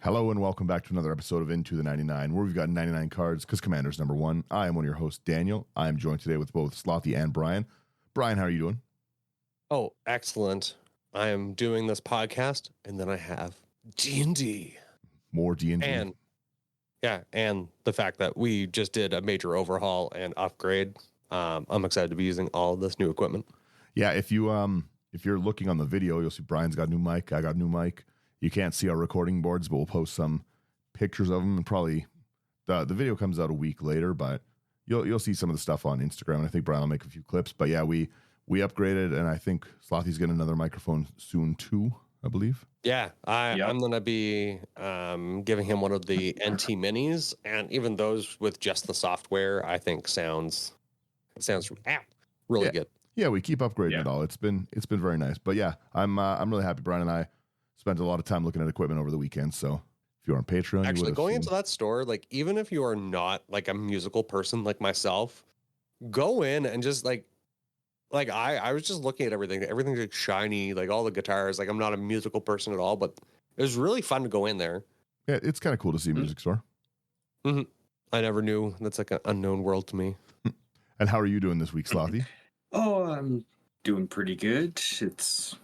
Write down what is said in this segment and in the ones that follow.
Hello and welcome back to another episode of Into the 99, where we've got 99 cards because Commander's number one. I am one of your hosts, Daniel. I am joined today with both Slothy and Brian. Brian, how are you doing? Oh, excellent. I am doing this podcast, and then I have D&D. More D&D. And the fact that we just did a major overhaul and upgrade. I'm excited to be using all of this new equipment. Yeah, if you're looking on the video, you'll see Brian's got a new mic, I got a new mic. You can't see our recording boards, but we'll post some pictures of them, and probably the video comes out a week later, but you'll see some of the stuff on Instagram, and I think Brian will make a few clips. But yeah, we upgraded, and I think Slothy's getting another microphone soon too, I believe. Yeah, I'm going to be giving him one of the NT Minis, and even those with just the software, I think sounds really good. Yeah, we keep upgrading it all. It's been very nice. But yeah, I'm really happy. Brian and I spent a lot of time looking at equipment over the weekend. So if you're on Patreon, actually going into that store, like even if you are not like a musical person like myself, go in and just like I was just looking at everything. Everything's like shiny, like all the guitars. Like I'm not a musical person at all, but it was really fun to go in there. Yeah, it's kind of cool to see a music store. Mm-hmm. I never knew. That's like an unknown world to me. And how are you doing this week, Slothy? Oh, I'm doing pretty good. It's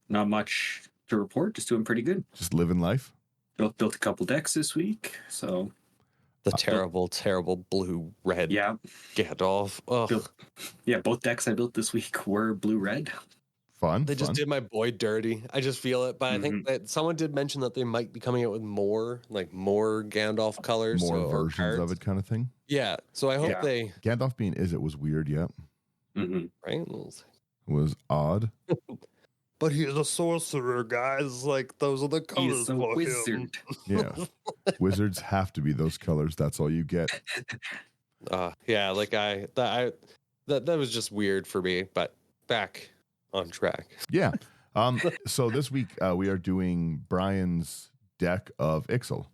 not much to report. Just doing pretty good. Just living life. Built a couple decks this week. So the terrible blue-red Gandalf. Both decks I built this week were blue-red. Fun. They just did my boy dirty. I just feel it. But I think that someone did mention that they might be coming out with more Gandalf colors. More versions of it kind of thing. Yeah. So I hope they... Gandalf being it was weird, yeah. Mm-hmm. Right? It was odd. But he's a sorcerer, guys. Like, those are the colors He's a for wizard. him. Yeah. Wizards have to be those colors. That's all you get. That was just weird for me, but back on track. Yeah. So this week we are doing Brian's deck of Ixhel.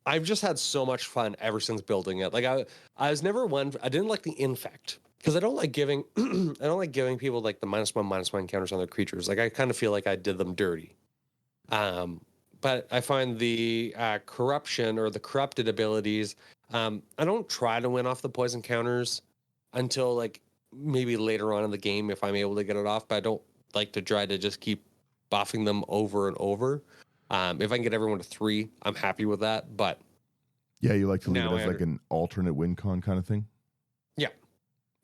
I've just had so much fun ever since building it. Like I was never one. I didn't like the infect because I don't like giving. I don't like giving people like the -1/-1 counters on their creatures. Like I kind of feel like I did them dirty. But I find the corruption or the corrupted abilities. I don't try to win off the poison counters until like maybe later on in the game if I'm able to get it off. But I don't like to try to just keep buffing them over and over. If I can get everyone to 3, I'm happy with that. But yeah, you like to leave it as like an alternate win con kind of thing. Yeah,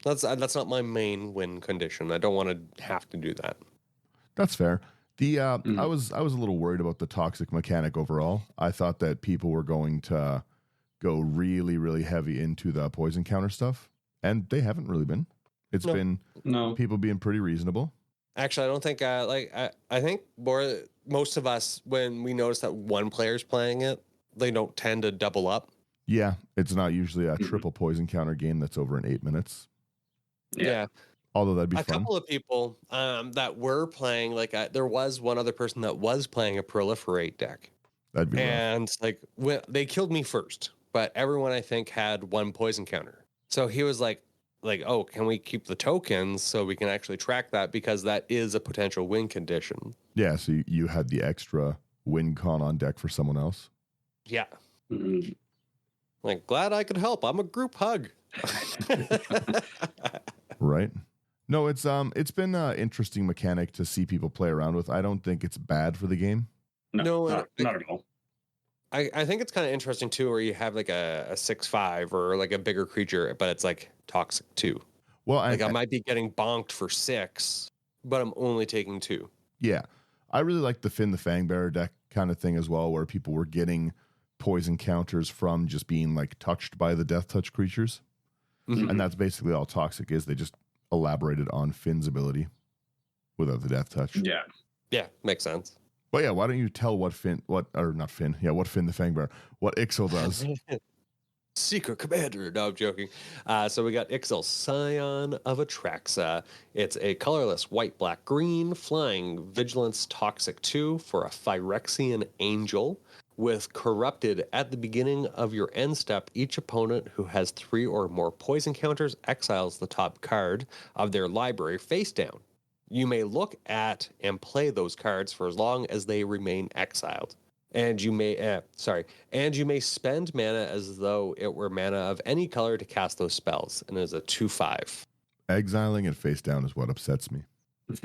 that's not my main win condition. I don't want to have to do that. That's fair. I was a little worried about the toxic mechanic overall. I thought that people were going to go really, really heavy into the poison counter stuff, and they haven't really been. It's been people being pretty reasonable. Actually, I don't think I think most of us, when we notice that one player's playing it, they don't tend to double up. Yeah, it's not usually a triple poison counter game that's over in 8 minutes. Yeah. Although that'd be fun. A couple of people that were playing, there was one other person that was playing a proliferate deck. That'd be and rough. They killed me first, but everyone I think had one poison counter. So he was like, oh, can we keep the tokens so we can actually track that because that is a potential win condition. Yeah, so you had the extra win con on deck for someone else. Yeah. Mm-hmm. Like, glad I could help. I'm a group hug. Right. No, it's been an interesting mechanic to see people play around with. I don't think it's bad for the game. No, not at all. I think it's kind of interesting too, where you have like a 6/5 or like a bigger creature, but it's like toxic 2. Well, I might be getting bonked for 6, but I'm only taking 2. Yeah, I really like the Finn the Fangbearer deck kind of thing as well, where people were getting poison counters from just being like touched by the death touch creatures, and that's basically all toxic is. They just elaborated on Finn's ability without the death touch. Yeah, makes sense. But yeah, why don't you tell what Finn the Fangbearer, what Ixhel does? Secret Commander. No, I'm joking. So we got Ixhel, Scion of Atraxa. It's a colorless white, black, green, flying, vigilance, toxic 2 for a Phyrexian angel. With corrupted at the beginning of your end step, each opponent who has 3 or more poison counters exiles the top card of their library face down. You may look at and play those cards for as long as they remain exiled. And you may spend mana as though it were mana of any color to cast those spells, and it is a 2/5. Exiling it face down is what upsets me.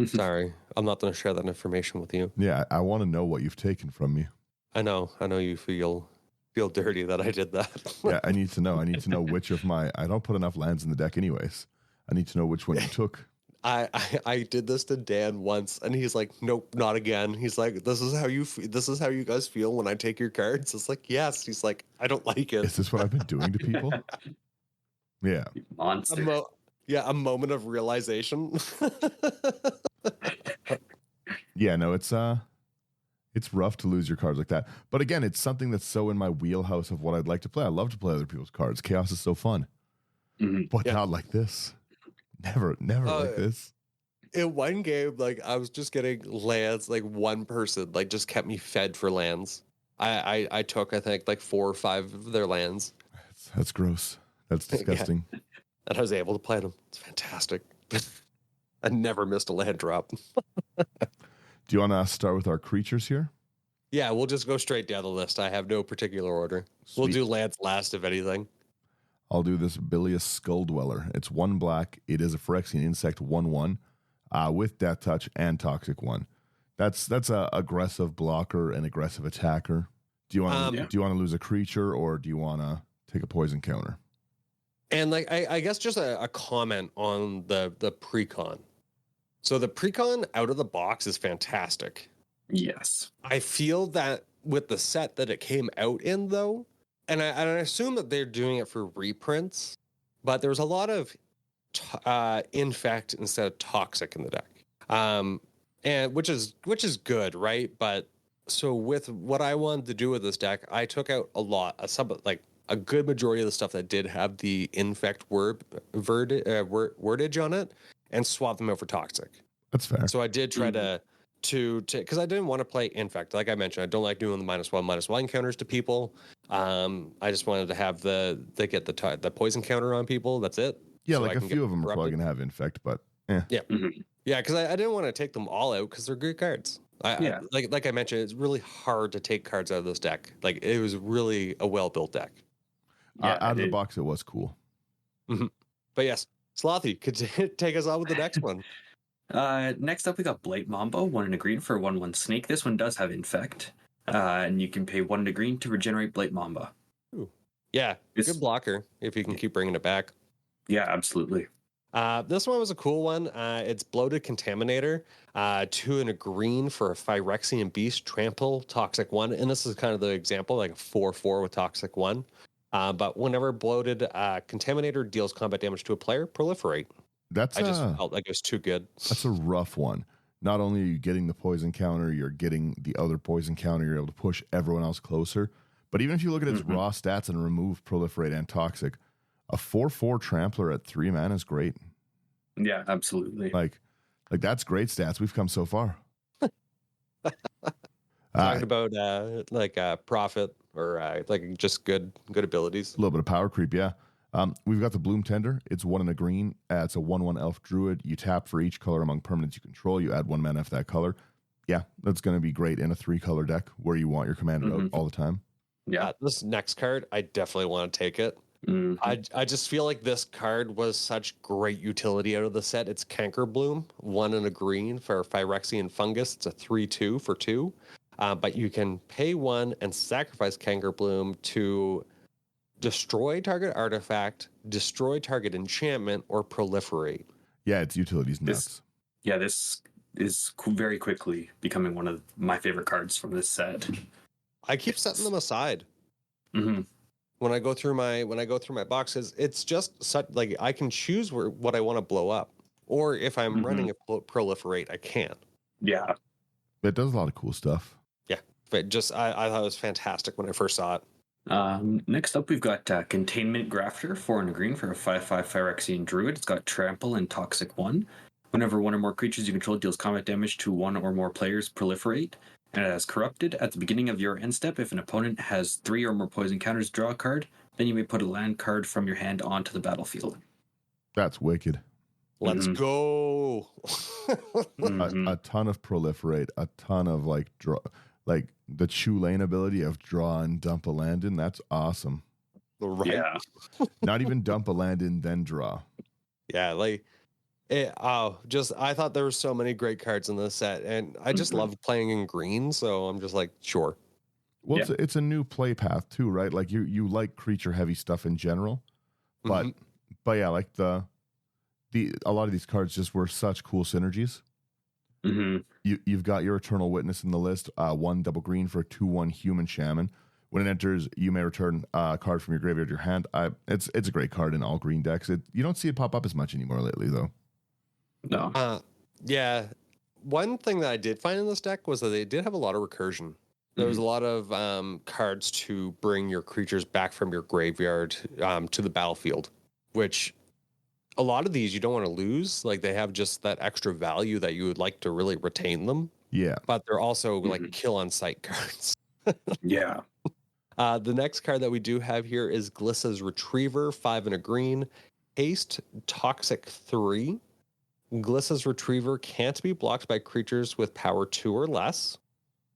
Sorry, I'm not going to share that information with you. Yeah, I want to know what you've taken from me. I know you feel dirty that I did that. Yeah, I need to know. I need to know which of my. I don't put enough lands in the deck, anyways. I need to know which one you took. I did this to Dan once, and he's like, "Nope, not again." He's like, "This is how you guys feel when I take your cards." It's like, "Yes." He's like, "I don't like it." Is this what I've been doing to people? Yeah. Monster. A moment of realization. Yeah, no, it's rough to lose your cards like that. But again, it's something that's so in my wheelhouse of what I'd like to play. I love to play other people's cards. Chaos is so fun. But not like this. Never like this. In one game, like I was just getting lands, like one person like just kept me fed for lands. I took, I think, like 4 or 5 of their lands. That's gross. That's disgusting. Yeah. And I was able to play them. It's fantastic. I never missed a land drop. Do you want to start with our creatures here? Yeah, we'll just go straight down the list. I have no particular order. Sweet. We'll do lands last, if anything. I'll do this Bilious Skull Dweller. It's 1 black. It is a Phyrexian insect 1/1 with Death Touch and Toxic 1. That's a aggressive blocker and aggressive attacker. Do you want to lose a creature, or do you want to take a poison counter? And like I guess just a comment on the precon. So the precon out of the box is fantastic. Yes. I feel that with the set that it came out in, though, and I assume that they're doing it for reprints, but there was a lot of infect instead of toxic in the deck, and which is good, right? But so with what I wanted to do with this deck, I took out a good majority of the stuff that did have the infect wordage on it, and swap them out for toxic. That's fair. So I did try to because I didn't want to play infect. Like I mentioned, I don't like doing the -1/-1 counters to people. I just wanted to have they get the poison counter on people. That's it. Yeah, So like a few of them are probably going to have infect, but yeah, yeah, because I didn't want to take them all out because they're good cards. Like I mentioned, it's really hard to take cards out of this deck. Like it was really a well built deck. Yeah, out of the box, it was cool. Mm-hmm. But yes, Slothy could take us on with the next one. Next up, we got Blight Mambo, 1 and a green for a 1/1 snake. This one does have infect, and you can pay 1 and a green to regenerate Blight Mamba. Ooh. Yeah, good blocker if you can keep bringing it back. Yeah, absolutely. This one was a cool one. It's Bloated Contaminator, 2 and a green for a Phyrexian Beast, Trample, Toxic 1. And this is kind of the example, like a 4/4 with Toxic 1. But whenever Bloated Contaminator deals combat damage to a player, proliferate. I just felt like it was too good. That's a rough one. Not only are you getting the poison counter, you're getting the other poison counter, you're able to push everyone else closer. But even if you look at its raw stats and remove proliferate and toxic, a 4/4 trampler at 3 mana is great. Yeah, absolutely. Like that's great stats. We've come so far. Talking about profit or like just good abilities. A little bit of power creep, yeah. We've got the Bloom Tender. It's 1 and a green. It's a 1/1 elf druid. You tap for each color among permanents you control. You add 1 mana for that color. Yeah, that's going to be great in a 3-color deck where you want your commander out all the time. Yeah, this next card, I definitely want to take it. I just feel like this card was such great utility out of the set. It's Canker Bloom, 1 and a green for Phyrexian Fungus. It's a 3/2 for 2. But you can pay 1 and sacrifice Canker Bloom to destroy target artifact, destroy target enchantment, or proliferate. Yeah, its utility's nuts. This is very quickly becoming one of my favorite cards from this set. I keep setting them aside. Mm-hmm. When I go through my boxes, it's just such like I can choose what I want to blow up, or if I'm running a proliferate, I can. Yeah, it does a lot of cool stuff. Yeah, but just I thought it was fantastic when I first saw it. Next up, we've got Containment Grafter, 4 and a green for a 5/5 Phyrexian Druid. It's got Trample and Toxic 1. Whenever 1 or more creatures you control deals combat damage to 1 or more players, proliferate. And it has Corrupted. At the beginning of your end step, if an opponent has 3 or more poison counters, draw a card. Then you may put a land card from your hand onto the battlefield. That's wicked. Let's go. A ton of proliferate, a ton of like the Chulane ability of draw and dump a land in. That's awesome. Right. Yeah. Not even dump a land in, then draw. Yeah, like I thought there were so many great cards in this set, and I just love playing in green, so I'm just like, sure. Well, Yeah. it's a new play path too, right? Like you like creature heavy stuff in general, but yeah, like a lot of these cards just were such cool synergies. You've got your Eternal Witness in the list, 1 double green for a 2/1 human shaman. When it enters, you may return a card from your graveyard to your hand. It's a great card in all green decks. You don't see it pop up as much anymore lately, though. No. Yeah. One thing that I did find in this deck was that they did have a lot of recursion. There was a lot of cards to bring your creatures back from your graveyard to the battlefield, which a lot of these you don't want to lose. Like they have just that extra value that you would like to really retain them. Yeah. But they're also like kill on sight cards. Yeah. The next card that we do have here is Glissa's Retriever, 5 and a green, haste, toxic 3. Glissa's Retriever can't be blocked by creatures with power 2 or less.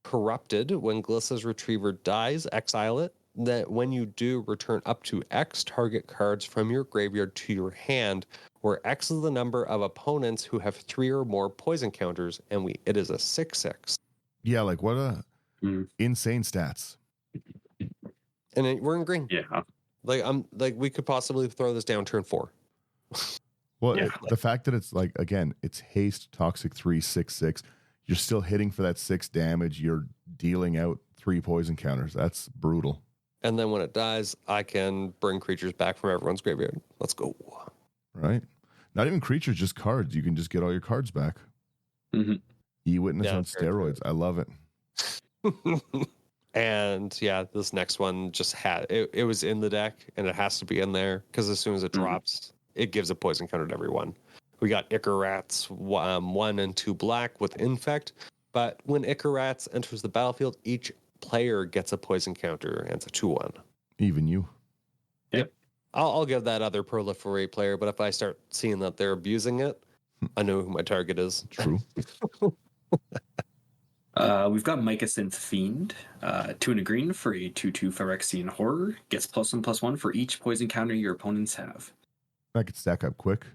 Corrupted, when Glissa's Retriever dies, exile it. That when you do, return up to X target cards from your graveyard to your hand, where X is the number of opponents who have 3 or more poison counters, and it is a 6/6. Yeah, like what a insane stats. And we're in green. Yeah. Like we could possibly throw this down turn 4. Well, Yeah. the fact that it's like, again, it's haste, toxic 3, 6/6. You're still hitting for that 6 damage. You're dealing out 3 poison counters. That's brutal. And then when it dies, I can bring creatures back from everyone's graveyard. Let's go. Right? Not even creatures, just cards. You can just get all your cards back. E-Witness on that's very steroids. I love it. And yeah, this next one just had it was in the deck, and it has to be in there because as soon as it drops, it gives a poison counter to everyone. We got Icarats 1 and 2 black with Infect, but when Icarats enters the battlefield, each player gets a poison counter, and it's a 2/1. Even you. Yep. I'll give that other proliferate player, but if I start seeing that they're abusing it, I know who my target is. True. We've got Mycosynth Fiend, 2 and a green for a 2/2 Phyrexian Horror. Gets +1/+1 for each poison counter your opponents have. That could stack up quick.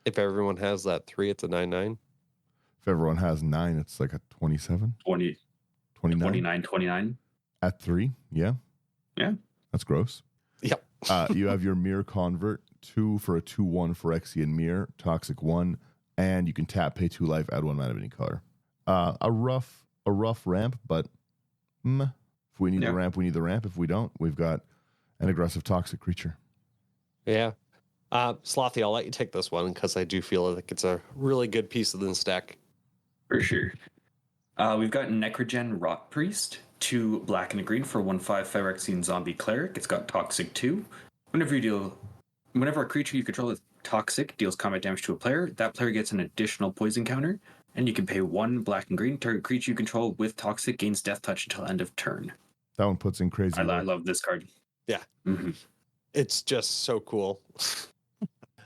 If everyone has that 3, it's a 9/9. If everyone has 9, it's like a 27, 29. 29. At 3. Yeah. Yeah. That's gross. Yep. You have your Mirror Convert, 2 for a 2/1 Phyrexian Mirror, toxic 1, and you can tap, pay 2 life, add 1 mana of any color. A rough ramp, but if we need the ramp, we need the ramp. If we don't, we've got an aggressive toxic creature. Yeah. Slothy, I'll let you take this one because I do feel like it's a really good piece of this deck. For sure. We've got Necrogen Rot Priest, 2 black and a green for 1/5 Phyrexian Zombie Cleric. It's got toxic 2. Whenever a creature you control is toxic deals combat damage to a player, that player gets an additional poison counter, and you can pay 1 black and green. Target creature you control with toxic gains death touch until end of turn. That one puts in crazy. I love this card. Yeah. It's just so cool.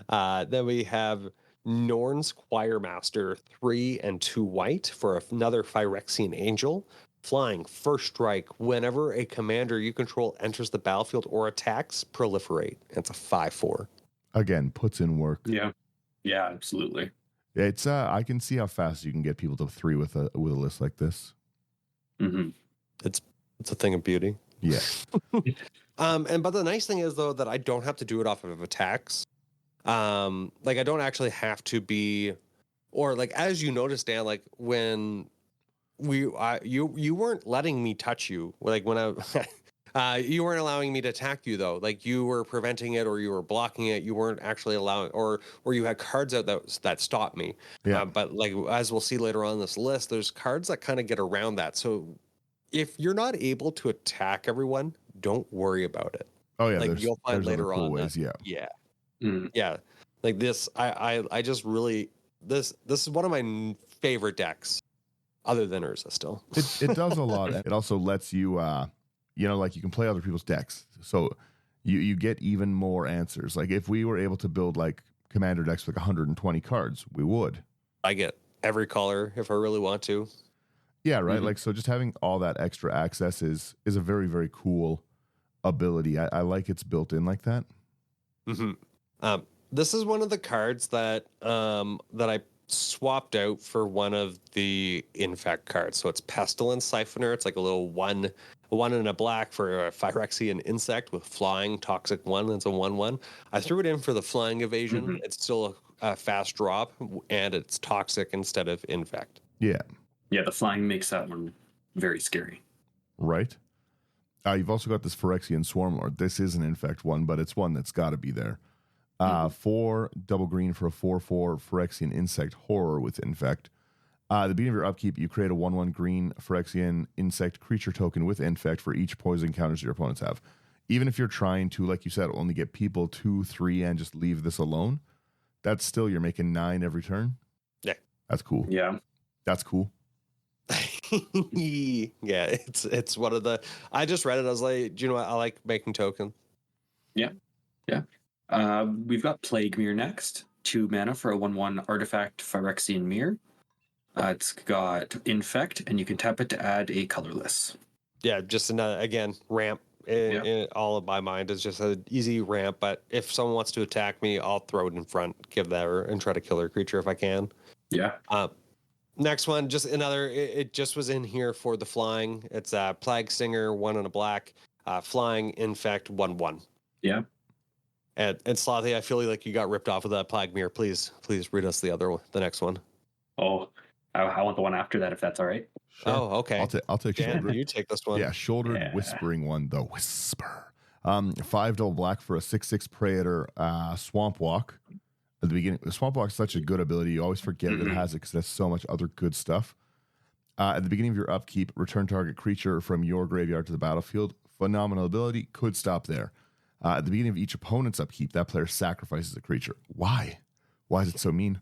Then we have Norn's Choirmaster, 3 and 2 white for another Phyrexian Angel. Flying, first strike. Whenever a commander you control enters the battlefield or attacks, proliferate. It's a 5/4. Again, puts in work. Yeah. Yeah, absolutely. It's I can see how fast you can get people to 3 with a list like this. It's a thing of beauty. Yeah. But the nice thing is though that I don't have to do it off of attacks. Like I don't actually have to be, or like as you noticed, Dan, like when you weren't letting me touch you, like when you weren't allowing me to attack you though, like you were preventing it or you were blocking it. You weren't actually allowing, or you had cards out that stopped me. Yeah. But like as we'll see later on in this list, there's cards that kind of get around that. So if you're not able to attack everyone, don't worry about it. Oh yeah. Like you'll find later cool on. ways, Yeah. Like this, I just really this is one of my favorite decks, other than Urza still. It does a lot. It also lets you, like you can play other people's decks, so you get even more answers. Like if we were able to build like commander decks with like 120 cards, we would. I get every color if I really want to. Yeah, right. Mhm. Like, so just having all that extra access is a very, very cool ability. I like it's built in like that. Mm-hmm. This is one of the cards that that I swapped out for one of the infect cards. So it's Pestilence Siphoner. It's like a little one and a black for a Phyrexian insect with flying toxic 1. It's a 1/1. I threw it in for the flying evasion. Mhm. It's still a fast drop, and it's toxic instead of infect. Yeah, Yeah, the flying makes that one very scary. right. You've also got this Phyrexian Swarmlord. This is an infect one, but it's one that's got to be there. 4 double green for a 4/4 Phyrexian insect horror with infect. At the beginning of your upkeep, you create a 1/1 green Phyrexian insect creature token with infect for each poison encounters your opponents have. Even if you're trying to, like you said, only get people 2, 3, and just leave this alone, that's still, you're making 9 every turn. Yeah. That's cool. Yeah. That's cool. Yeah, it's one of the. I just read it. I was like, do you know what? I like making tokens. We've got Plague Mirror next. 2 mana for a 1/1 artifact Phyrexian Mirror. It's got Infect, and you can tap it to add a colorless. Yeah, just again ramp. All of my mind is just an easy ramp. But if someone wants to attack me, I'll throw it in front, give that, and try to kill their creature if I can. Yeah. Next one, just another. It just was in here for the flying. It's a Plague Stinger, 1 and a black, flying infect 1/1. Yeah. And Slothy, I feel like you got ripped off of that Plague Mirror. Please read us the other one, the next one. Oh, I want the one after that if that's all right. Sure. Oh, okay. I'll take Dan, shouldered. you take this one. Yeah, shouldered whispering one, the whisper. 5 double black for a 6/6 Praetor Swamp Walk. At the beginning, the Swamp Walk is such a good ability. You always forget that it has it because there's so much other good stuff. At the beginning of your upkeep, return target creature from your graveyard to the battlefield. Phenomenal ability. Could stop there. At the beginning of each opponent's upkeep, that player sacrifices a creature. Why? Why is it so mean?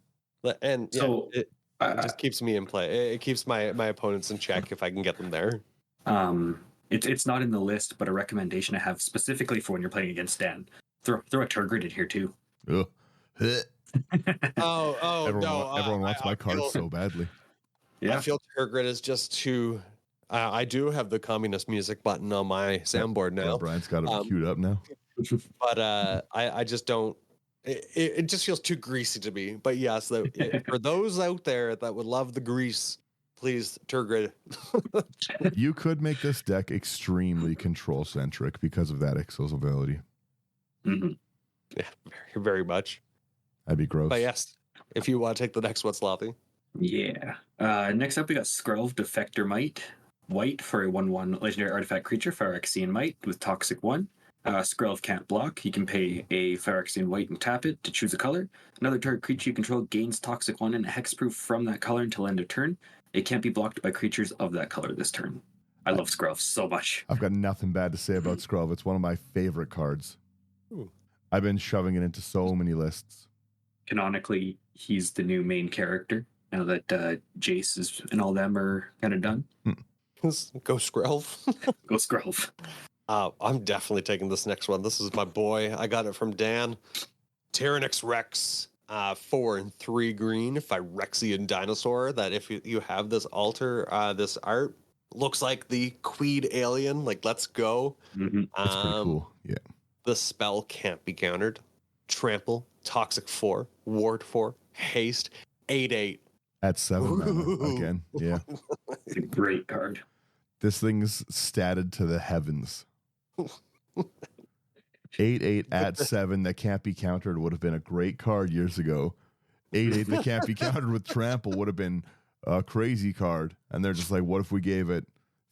And yeah, So, it just keeps me in play. It keeps my opponents in check if I can get them there. It's not in the list, but a recommendation I have specifically for when you're playing against Dan. Throw a Turgid in here too. Ugh. Oh everyone wants my cards so badly. Yeah. I feel Turgid is just too. I do have the communist music button on my soundboard now, Brian's got it queued up now. but I just don't. It just feels too greasy to me. But yes, for those out there that would love the grease, please Turgid. You could make this deck extremely control centric because of that Ixhel's ability. Mhm. Yeah, very, very much. That'd be gross. But yes, if you want to take the next one, Slothy. Yeah. Next up, we got Skrelv Defector Might. White for a 1/1 legendary artifact creature, Phyrexian Might with Toxic 1. Skrelv can't block. He can pay a Phyrexian White and tap it to choose a color. Another target creature you control gains Toxic 1 and hexproof from that color until end of turn. It can't be blocked by creatures of that color this turn. I love Skrelv so much. I've got nothing bad to say about Skrelv. It's one of my favorite cards. Ooh. I've been shoving it into so many lists. Canonically, he's the new main character now that Jace and all them are kind of done. Go Skrelv. Go Skrelv. I'm definitely taking this next one. This is my boy. I got it from Dan. Tyrannix Rex, 4 and 3 green, Phyrexian dinosaur. That if you have this altar, this art looks like the Queed alien. Like, let's go. Mm-hmm. That's pretty cool. Yeah. The spell can't be countered. Trample, Toxic 4, Ward 4, Haste, 8/8. At 7 mana again. Yeah. It's a great card. This thing's statted to the heavens. 8/8 at 7 that can't be countered would have been a great card years ago. 8/8 that can't be countered with trample would have been a crazy card. And they're just like, what if we gave it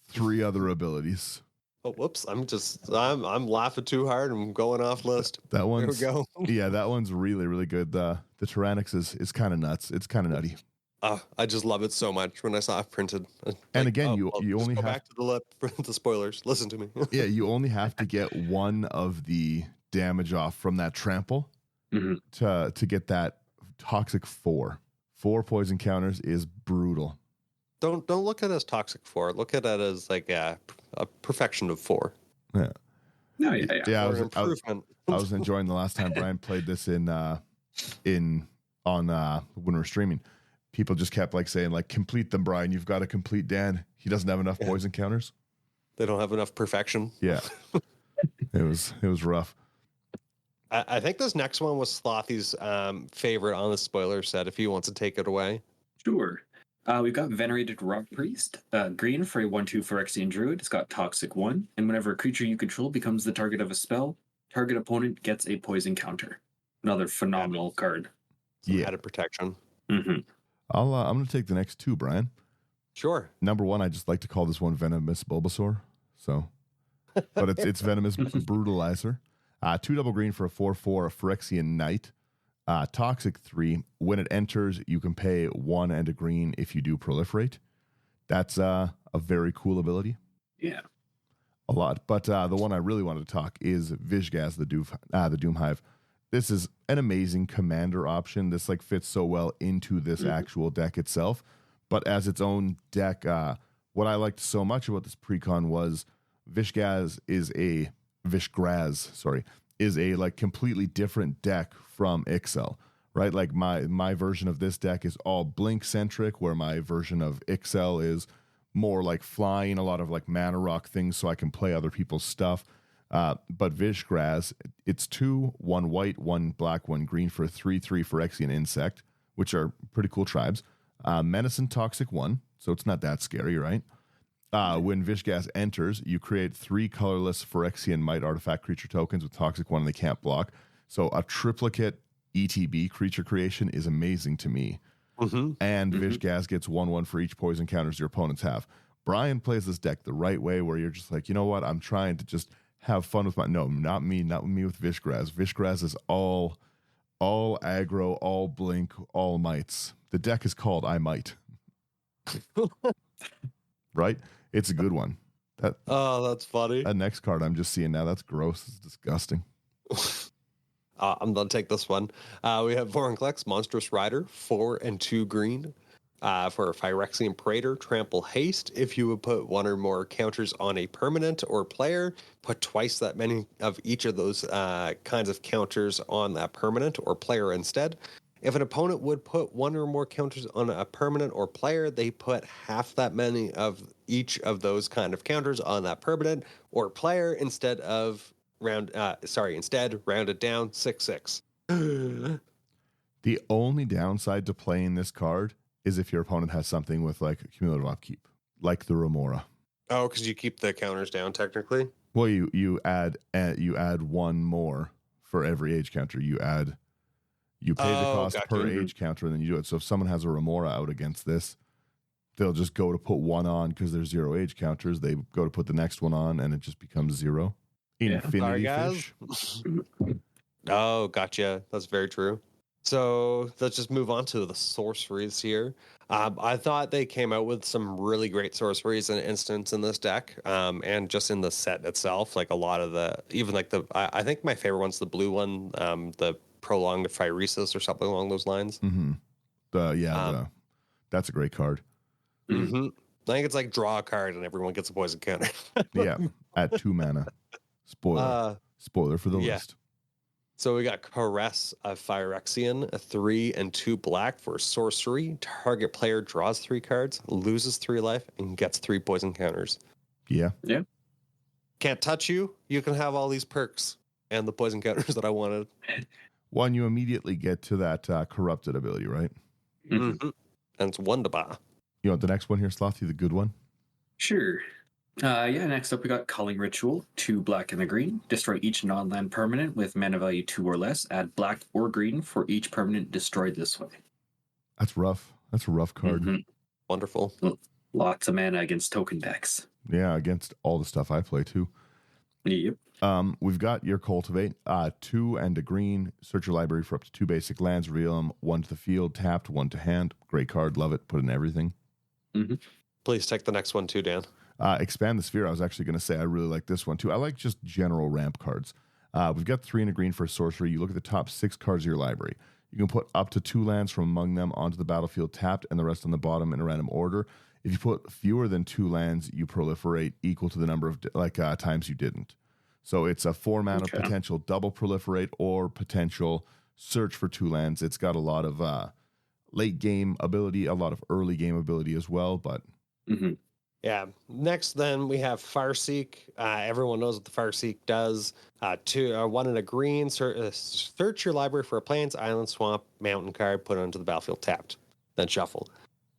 3 other abilities? Oh, whoops! I'm laughing too hard. I'm going off list. That There we one's go. yeah, that one's really, really good. The Tyrannix is kind of nuts. It's kind of nutty. I just love it so much when I saw it printed. And again, you just only go have back to the spoilers. Listen to me. yeah, you only have to get one of the damage off from that trample to get that Toxic 4. 4 poison counters is brutal. Don't look at it as Toxic 4. Look at it as like a perfection of 4. Yeah. No, yeah. Or an improvement. I was enjoying the last time Brian played this when we were streaming. people just kept like saying like, complete them, Brian. You've got to complete Dan. He doesn't have enough poison counters. They don't have enough perfection. Yeah. It was rough. I think this next one was Slothy's favorite on the spoiler set, if he wants to take it away. Sure. We've got Venerated Rock Priest, green for a 1/2 Phyrexian Druid. It's got Toxic 1, and whenever a creature you control becomes the target of a spell, target opponent gets a poison counter. Another phenomenal card. Yeah. Added protection. Mm-hmm. I'm going to take the next two, Brian. Sure. Number one, I just like to call this one Venomous Bulbasaur. So, but it's Venomous Brutalizer. 2 double green for a 4/4 Phyrexian Knight. Toxic 3. When it enters, you can pay 1 and a green if you do proliferate. That's a very cool ability. Yeah. A lot. But the one I really wanted to talk is Vishgaz, the Doomhive. This is an amazing commander option. This like fits so well into this actual deck itself. But as its own deck, what I liked so much about this precon was Vishgaz is a like completely different deck from Ixhel, right? Like my version of this deck is all blink centric, where my version of Ixhel is more like flying, a lot of like mana rock things so I can play other people's stuff. But Vishgraz, it's 2, 1 white, 1 black, 1 green for a 3/3 Phyrexian Insect, which are pretty cool tribes. Menace and Toxic 1, so it's not that scary, right? When Vishgaz enters, you create 3 colorless Phyrexian Might artifact creature tokens with Toxic 1 and they can't block. So a triplicate ETB creature creation is amazing to me. Mm-hmm. And Vishgaz gets 1/1 for each poison counters your opponents have. Brian plays this deck the right way, where you're just like, you know what? I'm trying to just have fun with not me with Vishgraz. Vishgraz is all aggro, all blink, all mites. The deck is called I Might. Right? It's a good one. That's funny. That next card I'm just seeing now, that's gross. It's disgusting. I'm going to take this one. We have Vorinclex, Monstrous Rider, 4 and 2 green. For a Phyrexian Praetor, Trample Haste. If you would put 1 or more counters on a permanent or player, put twice that many of each of those kinds of counters on that permanent or player instead. If an opponent would put 1 or more counters on a permanent or player, they put half that many of each of those kind of counters on that permanent or player instead round it down 6/6. The only downside to playing this card is if your opponent has something with like cumulative upkeep, like the Remora. Oh, because you keep the counters down technically. Well, you add 1 more for every age counter. You pay the cost per age counter, and then you do it. So if someone has a Remora out against this, they'll just go to put 1 on because there's 0 age counters. They go to put the next one on, and it just becomes 0. Infinity Fish. Oh, gotcha. That's very true. So let's just move on to the sorceries here. I thought they came out with some really great sorceries and instants in this deck, and just in the set itself. Like a lot of I think my favorite one's the blue one, the Prolonged Phyresis or something along those lines. Mm-hmm. That's a great card. Mm-hmm. I think it's like draw a card and everyone gets a poison counter. Yeah, at 2 mana. Spoiler for the list. So we got Caress of Phyrexian, a 3 and 2 black for sorcery. Target player draws 3 cards, loses 3 life, and gets 3 poison counters. Yeah. Can't touch you. You can have all these perks and the poison counters that I wanted. One, you immediately get to that corrupted ability, right? Mm-hmm. And it's wonderbar. You want the next one here, Slothy, the good one? Sure. Next up we got Culling Ritual, 2 black and a green. Destroy each non-land permanent with mana value 2 or less. Add black or green for each permanent destroyed this way. That's rough. That's a rough card. Mm-hmm. Wonderful. Lots of mana against token decks. Yeah, against all the stuff I play too. Yep. We've got your Cultivate, 2 and a green. Search your library for up to 2 basic lands. Reveal them, 1 to the field, tapped, 1 to hand. Great card, love it. Put in everything. Mm-hmm. Please take the next one too, Dan. Expand the Sphere. I was actually going to say I really like this one too. I like just general ramp cards. We've got 3 and a green for sorcery. You look at the top 6 cards of your library. You can put up to 2 lands from among them onto the battlefield tapped, and the rest on the bottom in a random order. If you put fewer than 2 lands, you proliferate equal to the number of times you didn't. So it's a 4 mana potential double proliferate or potential search for 2 lands. It's got a lot of late game ability, a lot of early game ability as well. But Yeah. Next, then we have Farseek. Everyone knows what the Farseek does. One in a green. Search your library for a plains, island, swamp, mountain card. Put it onto the battlefield tapped. Then shuffle.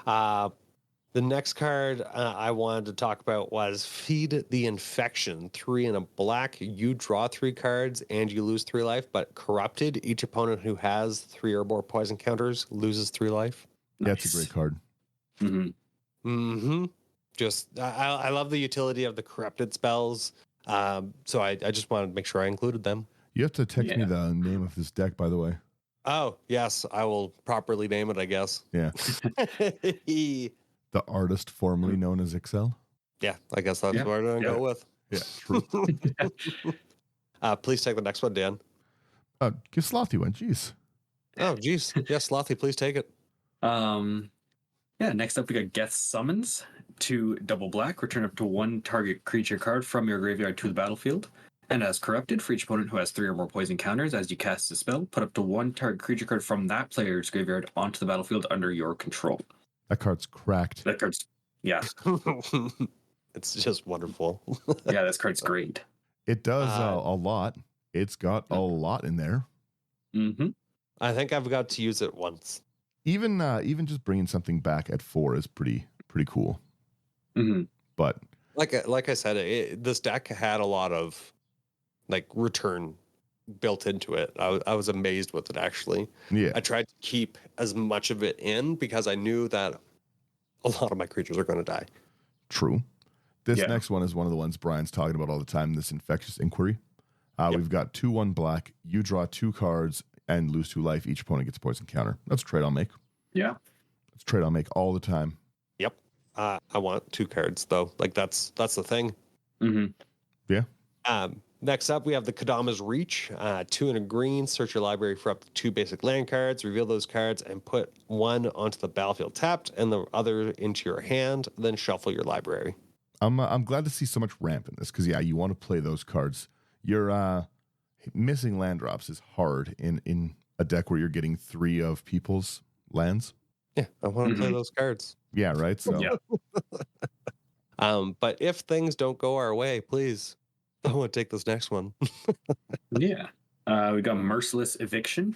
The next card I wanted to talk about was Feed the Infection. 3 in a black. You draw 3 cards and you lose 3 life. But Corrupted, each opponent who has 3 or more poison counters loses 3 life. That's a great card. Just I love the utility of the Corrupted spells. So I just wanted to make sure I included them. You have to text me the name of this deck, by the way. Oh, yes. I will properly name it, I guess. Yeah. The artist formerly known as Ixhel. Yeah, I guess that's what I'm going to go with. Yeah, true. Please take the next one, Dan. Give Slothy one. Jeez. Oh, geez. Yes, Slothy, please take it. Next up we got Geth Summons. 2 double black. Return up to 1 target creature card from your graveyard to the battlefield. And as Corrupted, for each opponent who has 3 or more poison counters, as you cast a spell, put up to 1 target creature card from that player's graveyard onto the battlefield under your control. That card's cracked. That card's, It's just wonderful. Yeah, this card's great. It does a lot. It's got a lot in there. I think I've got to use it once. Even just bringing something back at 4 is pretty cool. But like I said, this deck had a lot of return built into it. I was amazed with it, actually. Yeah. I tried to keep as much of it in because I knew that a lot of my creatures are going to die. True. This next one is one of the ones Brian's talking about all the time, this Infectious Inquiry. We've got 2/1 black. You draw 2 cards and lose 2 life. Each opponent gets a poison counter. That's a trade I'll make. Yeah. That's a trade I'll make all the time. Yep. I want 2 cards, though. That's the thing. Yeah. Next up, we have the Kadama's Reach. 2 in a green. Search your library for up to 2 basic land cards. Reveal those cards and put 1 onto the battlefield tapped and the other into your hand. Then shuffle your library. I'm glad to see so much ramp in this because you want to play those cards. You're missing land drops is hard in a deck where you're getting 3 of people's lands. Yeah, I want to play those cards. Yeah, right. So but if things don't go our way, please, I want to take this next one. We got Merciless Eviction.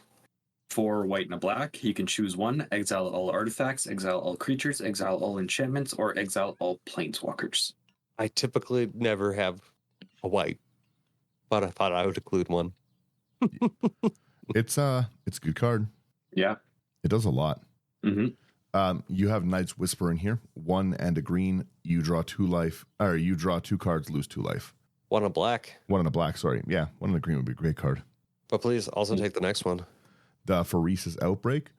4 white and a black. You can choose 1. Exile all artifacts, exile all creatures, exile all enchantments, or exile all planeswalkers. I typically never have a white, but I thought I would include one. it's a good card. Yeah. It does a lot. You have Knight's Whisper in here. 1 and a green. You draw 2 life, or you draw 2 cards, lose 2 life. 1 in a black. 1 in a black, sorry. Yeah, 1 in a green would be a great card. But please also take the next one. The Pheresis Outbreak.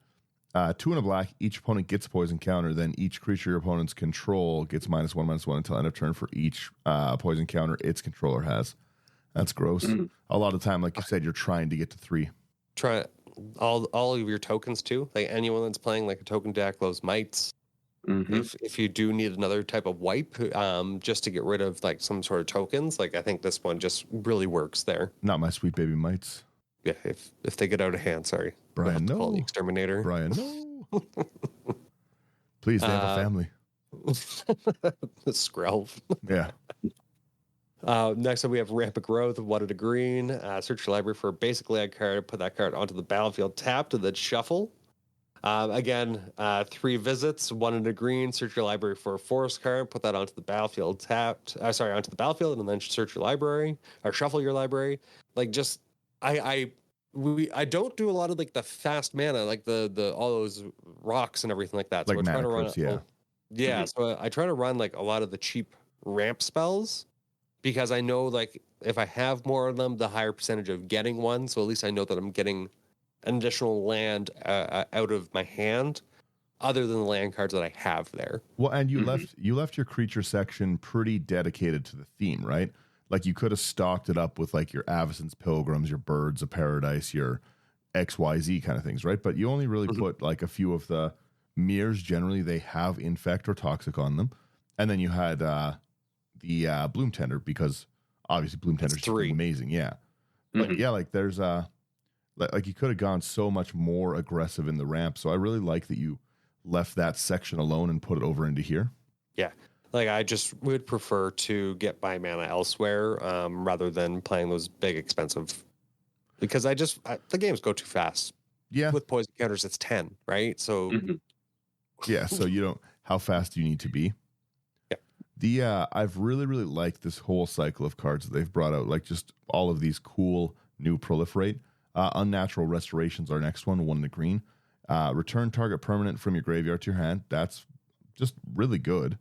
2 in a black. Each opponent gets a poison counter. Then each creature your opponents control gets -1/-1 until end of turn for each poison counter its controller has. That's gross. A lot of time, like you said, you're trying to get to 3. Try all of your tokens too. Like anyone that's playing like a token deck, those mites. If you do need another type of wipe, just to get rid of like some sort of tokens, like I think this one just really works there. Not my sweet baby mites. Yeah, if they get out of hand, sorry. Brian, no. Call the exterminator. Brian, no. Please, they have a family. Skrelv. Yeah. Next up, we have Rampant Growth, 1 in a green. Search your library for a basic land card. Put that card onto the battlefield tapped and then shuffle. Again, 3 visits, 1 in a green. Search your library for a forest card. Put that onto the battlefield tapped. Onto the battlefield and then search your library or shuffle your library. Like just I don't do a lot of like the fast mana, like the all those rocks and everything like that. So Like I try to mana run crypts, So I try to run like a lot of the cheap ramp spells because I know like if I have more of them, the higher percentage of getting one. So at least I know that I'm getting an additional land out of my hand, other than the land cards that I have there. Well, and you left your creature section pretty dedicated to the theme, right? Like you could have stocked it up with like your Avacyn's Pilgrims, your Birds of Paradise, your XYZ kind of things, right? But you only really put like a few of the mirrors. Generally, they have Infect or Toxic on them. And then you had the Bloom Tender because obviously Bloom Tender is amazing. Yeah. But yeah, like there's Like you could have gone so much more aggressive in the ramp. So I really like that you left that section alone and put it over into here. Yeah. Like I just would prefer to get my mana elsewhere rather than playing those big expensive, because the games go too fast. Yeah. With poison counters, it's 10, right? So yeah. So how fast do you need to be? Yeah. I've really, really liked this whole cycle of cards that they've brought out. Like just all of these cool new proliferate. Unnatural Restoration's our next one in the green. Return target permanent from your graveyard to your hand. That's just really good.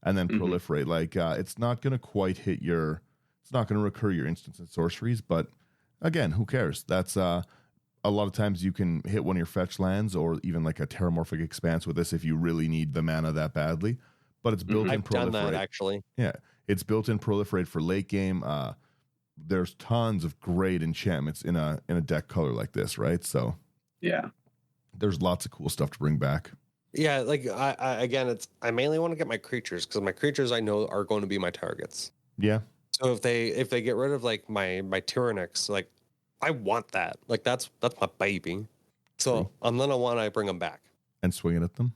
And then proliferate. Like it's not going to quite hit it's not going to recur your instants and sorceries. But again, who cares? That's a lot of times you can hit one of your fetch lands or even like a Terramorphic Expanse with this if you really need the mana that badly. But it's built in proliferate. I've done that actually. Yeah, it's built in proliferate for late game. There's tons of great enchantments in a deck color like this, right? So yeah, there's lots of cool stuff to bring back. Yeah, like I mainly want to get my creatures because my creatures I know are going to be my targets. Yeah. So if they get rid of like my Tyrannix, like I want that. Like that's my baby. So and then I bring them back and swing it at them.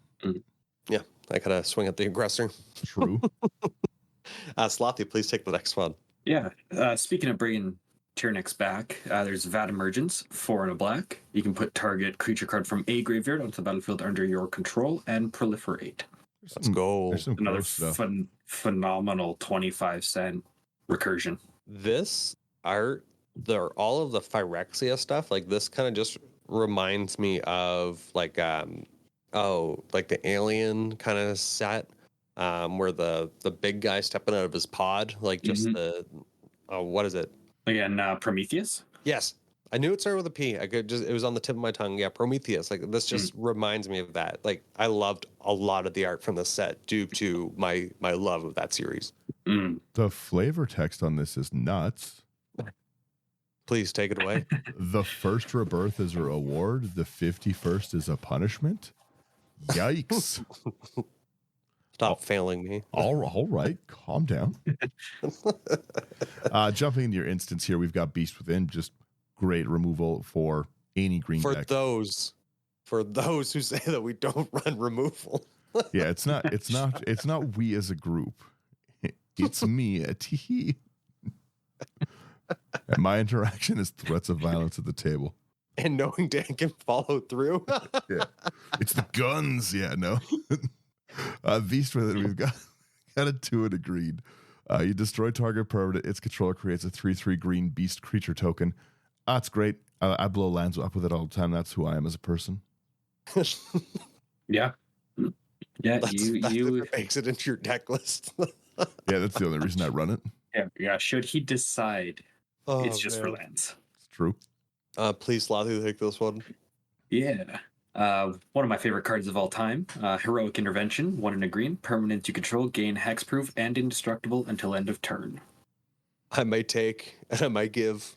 Yeah, I gotta swing at the aggressor. True. Slothy, please take the next one. Yeah. Speaking of bringing Tyrannix back, there's Vat Emergence, 4 and a black. You can put target creature card from a graveyard onto the battlefield under your control and proliferate. Let's go. There's some Another stuff. Phenomenal 25-cent recursion. This art, all of the Phyrexia stuff, like this kind of just reminds me of like like the Alien kind of set. Where the big guy stepping out of his pod, like just what is it? Again, Prometheus? Yes. I knew it started with a P. It was on the tip of my tongue. Yeah, Prometheus. Like this just reminds me of that. Like I loved a lot of the art from the set due to my love of that series. The flavor text on this is nuts. Please take it away. The first rebirth is a reward. The 51st is a punishment. Yikes. Stop failing me. All right, calm down. Jumping into your instance here, we've got Beast Within, just great removal for any green deck. For those who say that we don't run removal. Yeah, it's not we as a group. It's me, a tee. And my interaction is threats of violence at the table. And knowing Dan can follow through. Yeah. It's the guns. Yeah, no. Beast with it, we've got a 2 and a green. You destroy target permanent. Its controller creates a 3/3 green beast creature token. It's great. I blow lands up with it all the time. That's who I am as a person. Yeah. Yeah, you makes it into your deck list. Yeah, that's the only reason I run it. Yeah. Should he decide it's just for lands? It's true. Please, Slothy, take this one. Yeah. One of my favorite cards of all time, Heroic Intervention, 1 and a green, permanent you control, gain hexproof and indestructible until end of turn. I might take and I might give.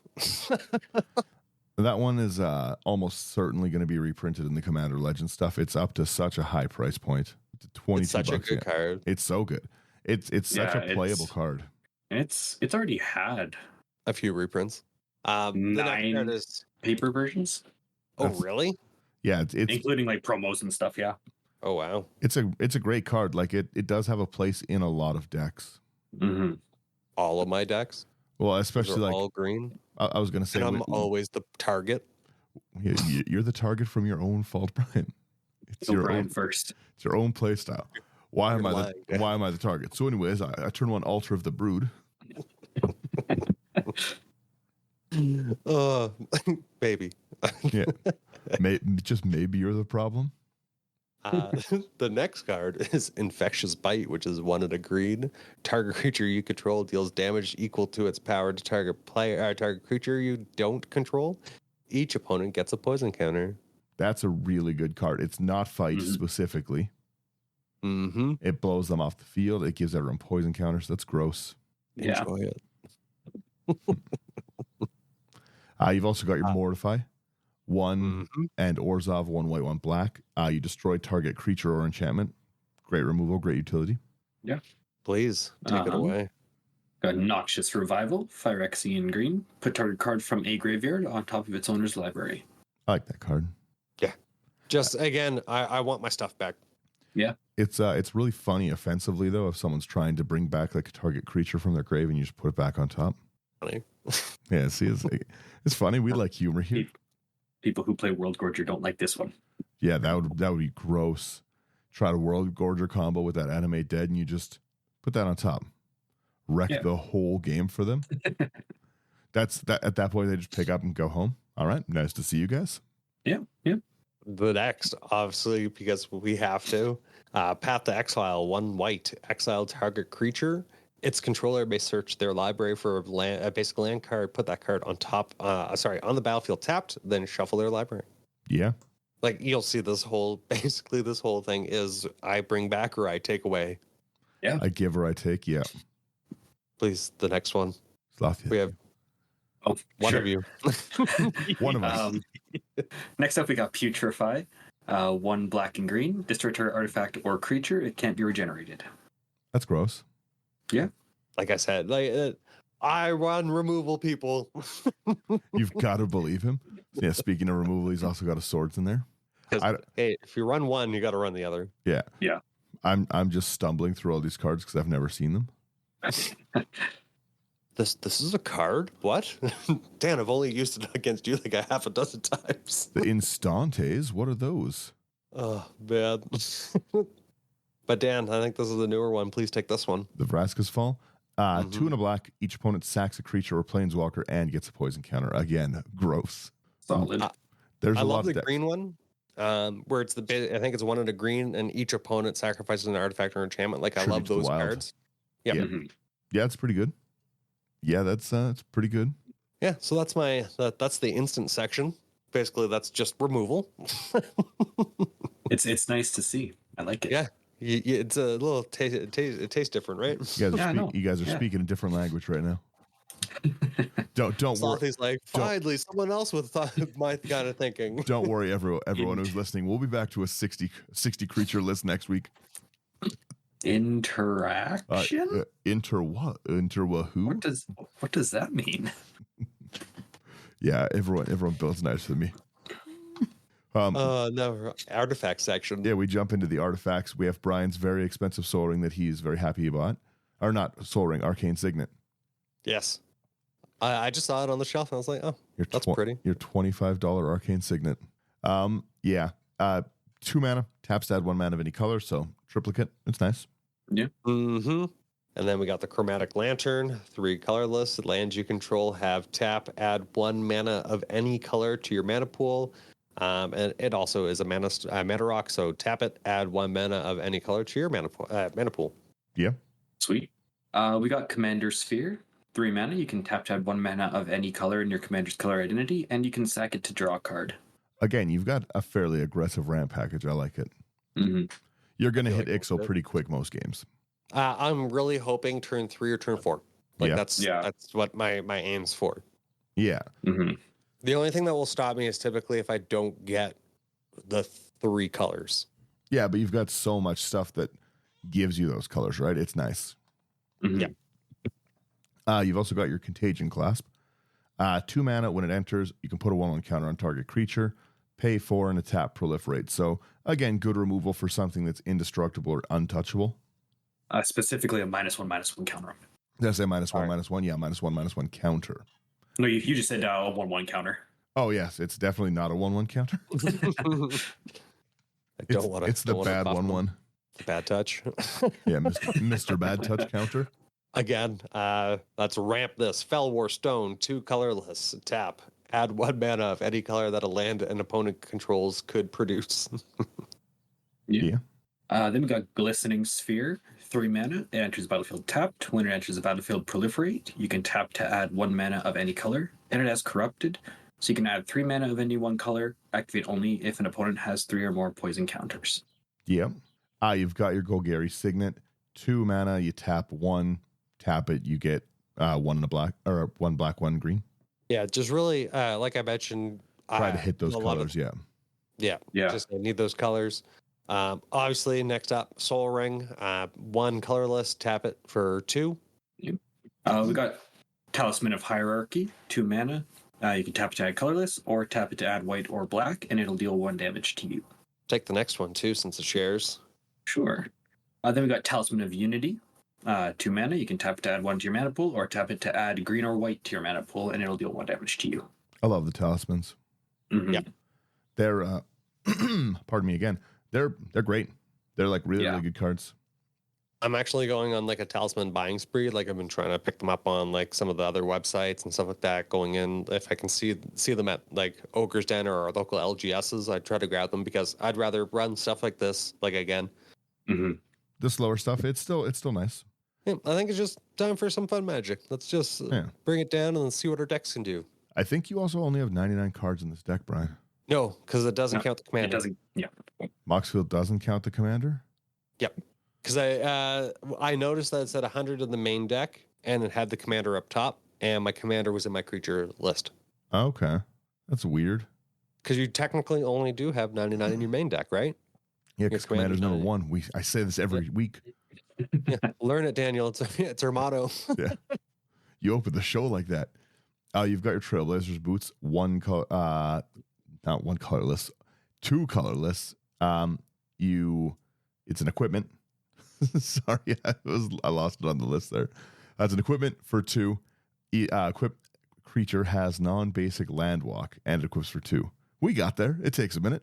That one is almost certainly going to be reprinted in the Commander Legends stuff. It's up to such a high price point. It's 22 It's such bucks. a good card. It's so good. It's such a playable card. And it's already had a few reprints. The 9 paper versions. Oh, really? Yeah, it's including like promos and stuff. Yeah. Oh wow. It's a great card. Like it does have a place in a lot of decks. Mm-hmm. All of my decks. Well, especially like all green. I was going to say, and I'm always the target. You're the target from your own fault, Brian. It's your own first. It's your own play style. Why am I the target? So, anyways, I turn 1 Altar of the Brood. Baby. Yeah. Just maybe you're the problem. The next card is Infectious Bite, which is 1 and a green. Target creature you control deals damage equal to its power to target creature you don't control. Each opponent gets a poison counter. That's a really good card. It's not fight specifically. Mm-hmm. It blows them off the field. It gives everyone poison counters. That's gross. Yeah. Enjoy it. You've also got your Mortify. 1 and Orzhov, 1 white, 1 black. You destroy target creature or enchantment. Great removal, great utility. Yeah. Please take it away. Got Noxious Revival, Phyrexian green. Put target card from a graveyard on top of its owner's library. I like that card. Yeah. Just again, I want my stuff back. Yeah. It's really funny offensively though if someone's trying to bring back like a target creature from their grave and you just put it back on top. Funny. Yeah, see, it's funny. We like humor here. People who play World Gorger don't like this one. Yeah, that would be gross. Try to World Gorger combo with that Animate Dead and you just put that on top. Wreck the whole game for them. At that point they just pick up and go home. All right, nice to see you guys. Yeah. The next, obviously, because we have to, Path to Exile, 1 white, exile target creature. Its controller may search their library for a basic land card, put that card on top, on the battlefield tapped, then shuffle their library. Yeah. Like, you'll see this whole thing is I bring back or I take away. Yeah. I give or I take, yeah. Please, the next one. Slothia. We have one of you. One of us. Next up, we got Putrefy. 1 black and green. Destroy target artifact or creature. It can't be regenerated. That's gross. Yeah. Like I said, I run removal, people. You've got to believe him. Yeah, speaking of removal, he's also got a swords in there. Hey, if you run one, you got to run the other. Yeah. Yeah. I'm just stumbling through all these cards because I've never seen them. This is a card? What? Dan, I've only used it against you like a half a dozen times. The Instantes, what are those? Oh, man. But Dan, I think this is the newer one. Please take this one. The Vraska's Fall. 2 and a black. Each opponent sacks a creature or planeswalker and gets a poison counter. Again, gross. Solid. There's I a love lot the of green one, where it's I think it's 1 and a green, and each opponent sacrifices an artifact or enchantment. Like, I Tribute love to the those Wild. cards. Yep. Yeah. Yeah, it's pretty good. Yeah, that's it's pretty good. Yeah, so that's the instant section. Basically, that's just removal. It's nice to see. I like it. Yeah. It's a little it tastes different, right? You guys are speaking a different language right now. Don't worry. Slothy's like, finally, someone else with my kind of thinking. Don't worry, everyone who's listening. We'll be back to a 60 creature list next week. Interaction? Inter who? What does that mean? Yeah, everyone builds nicer than me. No, artifact section. Yeah, we jump into the artifacts. We have Brian's very expensive Soul Ring that he's very happy he bought. Or not Soul Ring, Arcane Signet. Yes. I just saw it on the shelf and I was like, oh, that's pretty. Your $25 Arcane Signet. 2 mana, taps to add 1 mana of any color, so triplicate. It's nice. Yeah. Mm-hmm. And then we got the Chromatic Lantern, 3 colorless. Lands you control have tap, add 1 mana of any color to your mana pool. And it also is a mana rock, so tap it, add 1 mana of any color to your mana pool. Yeah. Sweet. We got Commander Sphere. 3 mana. You can tap to add 1 mana of any color in your commander's color identity, and you can sack it to draw a card. Again, you've got a fairly aggressive ramp package. I like it. Mm-hmm. You're going to hit Ixhel pretty quick most games. I'm really hoping turn 3 or turn 4. That's what my aim's for. Yeah. Mm-hmm. The only thing that will stop me is typically if I don't get the 3 colors. Yeah, but you've got so much stuff that gives you those colors, right? It's nice. Mm-hmm. Yeah. You've also got your Contagion Clasp. 2 mana, when it enters, you can put a 1/1 counter on target creature, pay 4 and a tap proliferate. So, again, good removal for something that's indestructible or untouchable. Specifically a -1/-1 counter. Did I say -1/-1? Yeah, -1/-1 counter. No, you just said a 1/1 counter. Oh, yes, it's definitely not a 1/1 counter. It's the bad 1/1. Bad touch. Yeah, Mr. Bad Touch counter. Again, let's ramp this. Fellwar Stone, 2 colorless, tap. Add 1 mana of any color that a land an opponent controls could produce. Yeah. Then we got Glistening Sphere, 3 mana. It enters the battlefield tapped. When it enters the battlefield proliferate, you can tap to add 1 mana of any color. And it has corrupted, so you can add 3 mana of any 1 color. Activate only if an opponent has 3 or more poison counters. Yeah. You've got your Golgari Signet, 2 mana. You tap 1, tap it. You get 1 in a black or 1 black, 1 green. Yeah, just really, like I mentioned, try to hit those colors. Yeah. Just need those colors. Obviously, next up, Soul Ring, 1 colorless, tap it for 2. Yep. We got Talisman of Hierarchy, 2 mana. You can tap it to add colorless, or tap it to add white or black, and it'll deal 1 damage to you. Take the next one too, since it shares. Sure. Then we got Talisman of Unity, 2 mana. You can tap it to add 1 to your mana pool, or tap it to add green or white to your mana pool, and it'll deal 1 damage to you. I love the talismans. Mm-hmm. Yeah. They're pardon me again. They're great. They're like really good cards. I'm actually going on like a talisman buying spree. Like I've been trying to pick them up on like some of the other websites and stuff like that. Going in, if I can see them at like Ogre's Den or our local LGSs, I try to grab them because I'd rather run stuff like this. Like again, The slower stuff, it's still nice. yeah, I think it's just time for some fun magic. Let's just bring it down and then see what our decks can do. I think you also only have 99 cards in this deck, Brian. No, because it doesn't count the commander. It doesn't. Yeah. Moxfield doesn't count the commander? Yep. Because I noticed that it said 100 in the main deck, and it had the commander up top, and my commander was in my creature list. Okay. That's weird. Because you technically only do have 99 in your main deck, right? Yeah, because commander's number 1. I say this every week. Yeah. Learn it, Daniel. It's our motto. Yeah. You open the show like that. You've got your Trailblazers boots, not one colorless, 2 colorless. It's an equipment. Sorry, I lost it on the list there. That's an equipment for 2. Creature has non-basic land walk and it equips for 2. We got there. It takes a minute.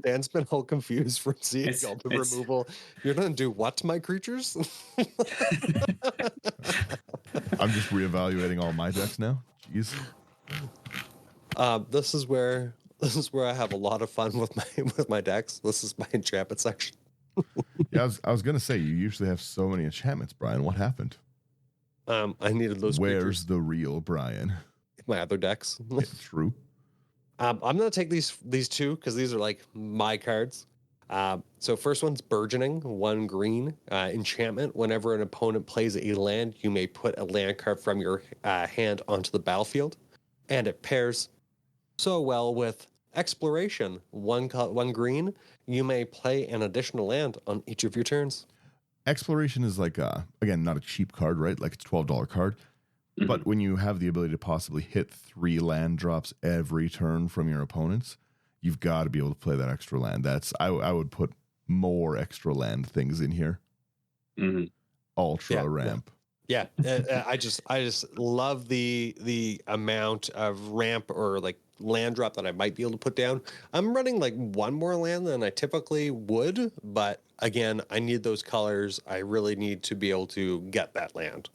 Dan's been all confused from seeing all the removal. You're going to do what to my creatures? I'm just reevaluating all my decks now. Jeez. This is where I have a lot of fun with my decks. This is my enchantment section. Yeah, I was gonna say you usually have so many enchantments, Brian. What happened? I needed those. Where's creatures. the real Brian? My other decks? Yeah, true. I'm gonna take these 2 because these are like my cards. So first one's Burgeoning, 1 green enchantment. Whenever an opponent plays a land, you may put a land card from your hand onto the battlefield, and it pairs so well with Exploration, 1 green. You may play an additional land on each of your turns. Exploration is like again not a cheap card, right? Like it's $12 card. But when you have the ability to possibly hit 3 land drops every turn from your opponents, you've got to be able to play that extra land. I would put more extra land things in here. Ultra ramp. Yeah, I just love the amount of ramp or like land drop that I might be able to put down. I'm running like 1 more land than I typically would, but again, I need those colors. I really need to be able to get that land.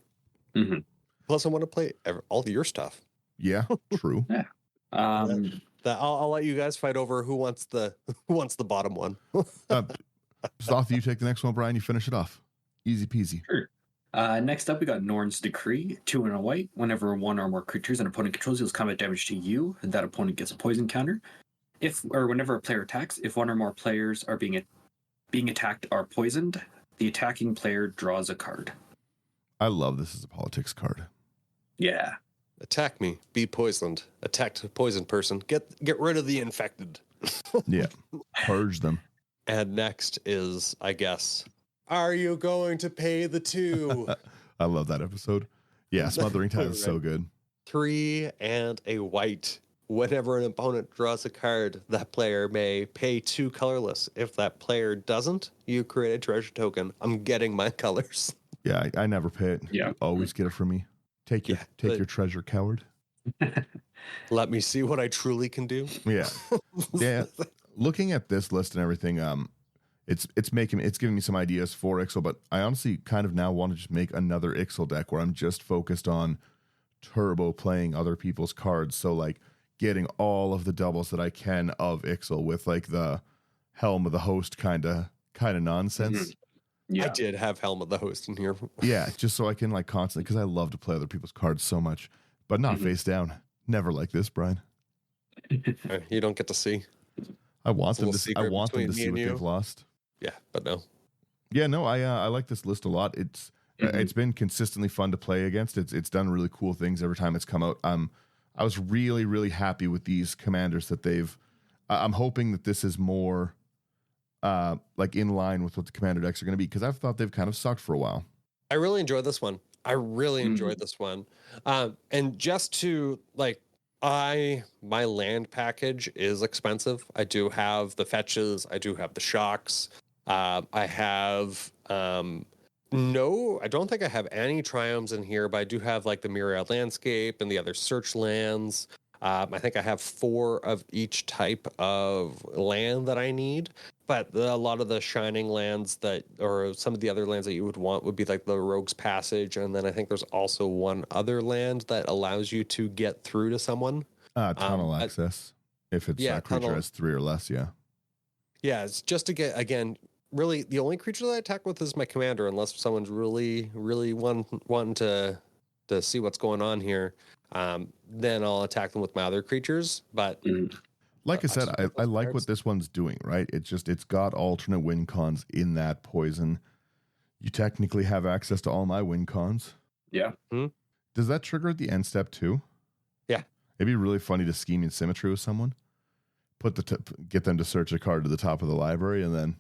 Plus, I want to play all of your stuff. Yeah, true. Yeah. I'll let you guys fight over who wants the bottom one. Sloth, you take the next one, Brian. You finish it off. Easy peasy. Sure. Next up, we got Norn's Decree, 2 and a white. Whenever 1 or more creatures an opponent controls deals combat damage to you, that opponent gets a poison counter. Whenever a player attacks, if 1 or more players are being attacked are poisoned, the attacking player draws a card. I love this as a politics card. Yeah. Attack me, be poisoned. Attack a poisoned person. Get rid of the infected. Yeah, purge them. And next is, I guess, are you going to pay the 2? I love that episode. Yeah, Smothering Tide is so good. 3 and a white. Whenever an opponent draws a card, that player may pay 2 colorless. If that player doesn't, you create a treasure token. I'm getting my colors. Yeah, I never pay it. Yeah. You always get it from me. Take your treasure, coward. Let me see what I truly can do. Yeah. Yeah. Looking at this list and everything, it's giving me some ideas for Ixhel, but I honestly kind of now want to just make another Ixhel deck where I'm just focused on turbo playing other people's cards. So like getting all of the doubles that I can of Ixhel with like the Helm of the Host kind of nonsense. Yeah. I did have Helm of the Host in here. Yeah, just so I can like constantly, because I love to play other people's cards so much, but not face down. Never like this, Brian. You don't get to see. I want them to see between what me and they've you. lost. Yeah, but no. Yeah, no, I like this list a lot. It's been consistently fun to play against. It's done really cool things every time it's come out. I was really, really happy with these commanders that they've. I'm hoping that this is more like in line with what the commander decks are going to be, because I've thought they've kind of sucked for a while. I really enjoyed this one. I really enjoyed this one. And just to like, my land package is expensive. I do have the fetches. I do have the shocks. I have no, I don't think I have any triomes in here, but I do have like the Myriad Landscape and the other search lands. I think I have 4 of each type of land that I need, but a lot of the shining lands that, or some of the other lands that you would want would be like the Rogue's Passage. And then I think there's also one other land that allows you to get through to someone. Tunnel access. If it's a creature has 3 or less, yeah. Yeah, it's just to get, again, really the only creature that I attack with is my commander, unless someone's really wanting to see what's going on here. Then I'll attack them with my other creatures. But like I said, I like what this one's doing, right? It's got alternate win cons in that poison. You technically have access to all my win cons. Yeah. Does that trigger at the end step too? Yeah. It'd be really funny to scheme in symmetry with someone. Get them to search a card to the top of the library and then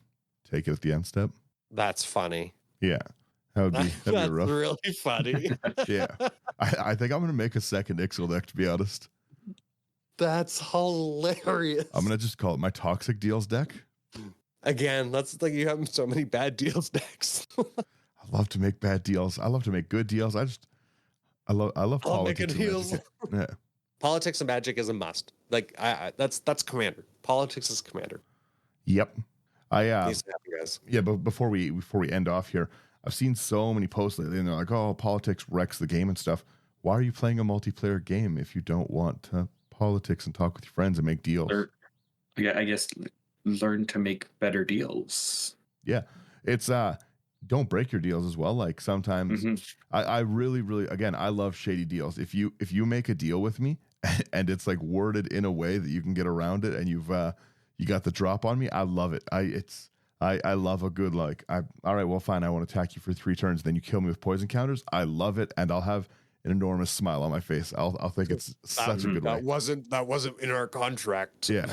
take it at the end step. That's funny. Yeah. That'd be rough. Really funny. Yeah. I think I'm going to make a second Ixhel deck, to be honest. That's hilarious. I'm going to just call it my Toxic Deals deck. Again, that's like you have so many bad deals decks. I love to make bad deals. I love to make good deals. I love politics. Deals. Yeah. Politics and Magic is a must. Like that's Commander. Politics is Commander. Yep. These happy guys. Yeah, but before we end off here, I've seen so many posts lately, and they're like, "Oh, politics wrecks the game and stuff." Why are you playing a multiplayer game if you don't want to politics and talk with your friends and make deals? I guess learn to make better deals. Yeah, it's don't break your deals as well. Like sometimes I really again, I love shady deals. If you make a deal with me and it's like worded in a way that you can get around it, and you got the drop on me, I love it. I love a good all right, well fine, I won't attack you for 3 turns, then you kill me with poison counters. I love it, and I'll have an enormous smile on my face. I'll think it's such a good way. That wasn't in our contract. Yeah.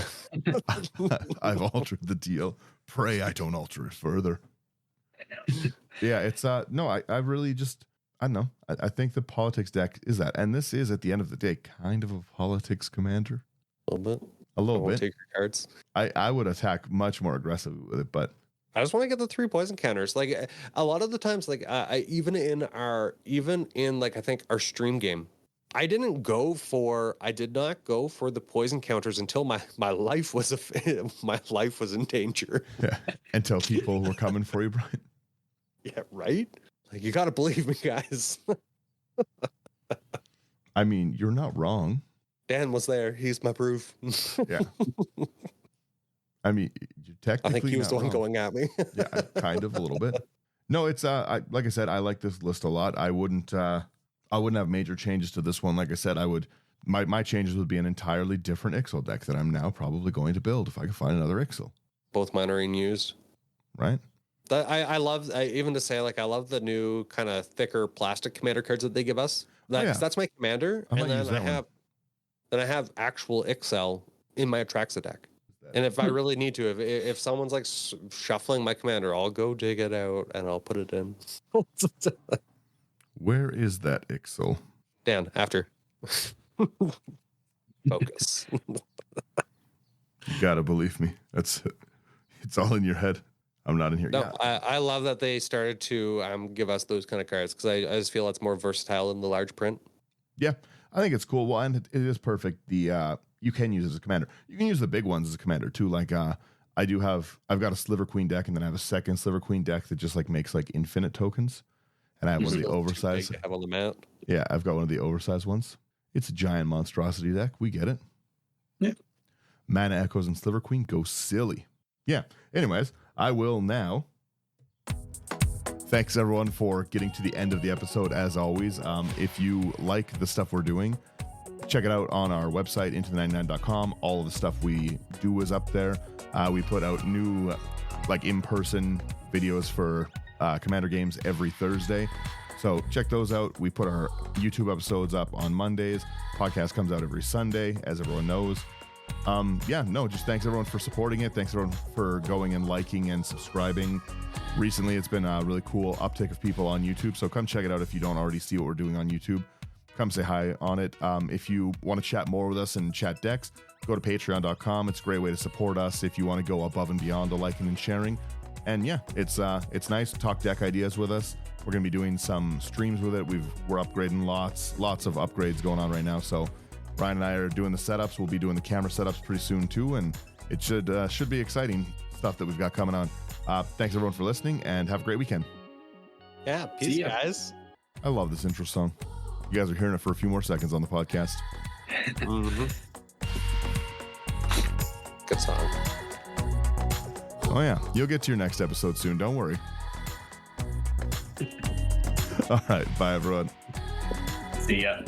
I've altered the deal. Pray I don't alter it further. Yeah, it's no, I really just I don't know. I think the politics deck is that, and this is at the end of the day kind of a politics commander. A little bit. A little bit. Take your cards. I would attack much more aggressively with it, but I just want to get the 3 poison counters. Like a lot of the times, like even in like I think our stream game, I did not go for the poison counters until my life was in danger. Yeah, until people were coming for you, Brian. Yeah, right. Like you got to believe me, guys. I mean, you're not wrong. Dan was there. He's my proof. Yeah. I mean, you're technically I think he was the one going at me. Yeah, kind of a little bit. No, it's like I said, I like this list a lot. I wouldn't have major changes to this one. Like I said, my changes would be an entirely different Ixhel deck that I'm now probably going to build if I can find another Ixhel. Both mine are in used. Right. I love even to say like I love the new kind of thicker plastic commander cards that they give us. That's my commander, and then I have actual Ixhel in my Atraxa deck. And if I really need to, if someone's like shuffling my commander, I'll go dig it out and I'll put it in. Where is that Ixhel? Dan, after. Focus. You gotta believe me. It's all in your head. I'm not in here. No, yeah. I love that they started to give us those kind of cards because I just feel it's more versatile in the large print. Yeah, I think it's cool. Well, and it is perfect. You can use it as a commander. You can use the big ones as a commander too. Like I've got a Sliver Queen deck, and then I have a second Sliver Queen deck that just like makes like infinite tokens. And I have one of the oversized. Have on the mat. Yeah, I've got one of the oversized ones. It's a giant monstrosity deck. We get it. Yeah. Mana Echoes and Sliver Queen go silly. Yeah. Anyways, I will now. Thanks everyone for getting to the end of the episode. As always, if you like the stuff we're doing, check it out on our website, into99.com. All of the stuff we do is up there. We put out new like in-person videos for Commander games every Thursday. So check those out. We put our YouTube episodes up on Mondays. Podcast comes out every Sunday, as everyone knows. Just thanks everyone for supporting it. Thanks everyone for going and liking and subscribing. Recently, it's been a really cool uptick of people on YouTube. So come check it out if you don't already see what we're doing on YouTube. Come say hi on it. If you want to chat more with us and chat decks, go to patreon.com. It's a great way to support us if you want to go above and beyond the liking and sharing. And yeah, it's nice to talk deck ideas with us. We're going to be doing some streams with it. We're upgrading lots of upgrades going on right now. So Brian and I are doing the setups. We'll be doing the camera setups pretty soon too. And it should be exciting stuff that we've got coming on. Thanks everyone for listening and have a great weekend. Yeah. Peace, guys. I love this intro song. You guys are hearing it for a few more seconds on the podcast. Mm-hmm. Good song. Oh yeah, you'll get to your next episode soon. Don't worry. All right, bye everyone. See ya.